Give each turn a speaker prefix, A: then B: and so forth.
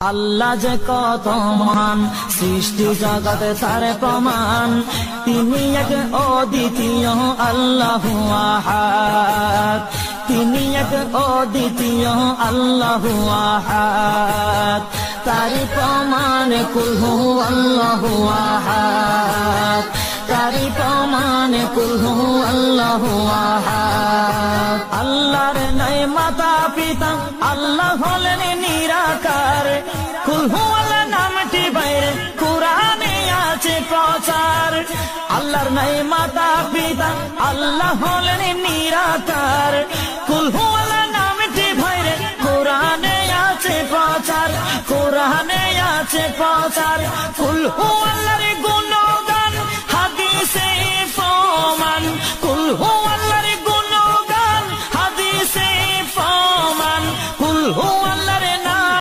A: আল্লাহ যে কত মহান, সৃষ্টি জগতে তার প্রমাণ। তিনি এক অদ্বিতীয় আল্লাহু আহাদ, তিনি এক অদ্বিতীয় আল্লাহু আহাদ। তারি প্রমাণ কুল হু আল্লাহু আহাদ, তারি প্রমাণ কুল হু আল্লাহু আহাদ। আল্লাহর নাই মাতা পিতা, আল্লাহ হলেন নিরাকার। কুল হু আল্লাহ নামটি বাইরে কুরআনে আছে প্রচার। আল্লাহর নাই মাতা পিতা, আল্লাহ হলেন নিরাকার। কুল হু আল্লাহ নামটি বাইরে কুরআনে আছে প্রচার, কুরআনে আছে প্রচার। কুল হু আল্লাহর গুণ